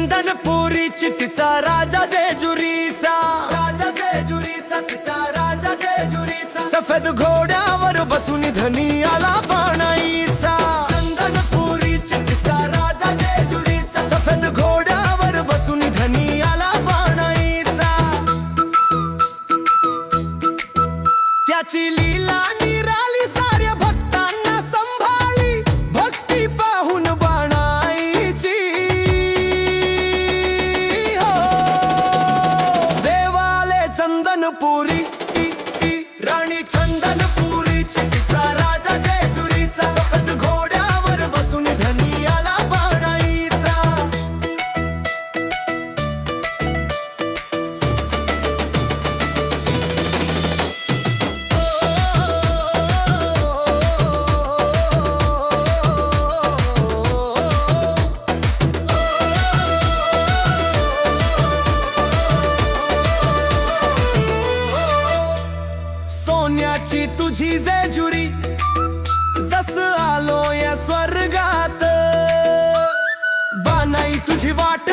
चंदनपुरीची तिचा राजा जेजुरीचा, राजा जेजुरीचा तिचा राजा जेजुरीचा, सफेद घोड्यावर बसून धनी आला बाणाईचा. चंदनपुरीची तिचा राजा जेजुरीचा, सफेद घोड्यावर बसून धनी आला बाणाईचा. त्याची लीला निराली साऱ्या भक्तांना संभाळी, भक्ती पाहून बाणाईची. हो देवाले चंदनपुरी राणी चंदनपुरीची तिचा राजा जेजुरीचा, सफेद घोड्यावर बसून धनी आला बाणाईचा. सोन्याची तुझी जेजुरी, जस आलो या स्वर्गात, बाणाई तुझी वाट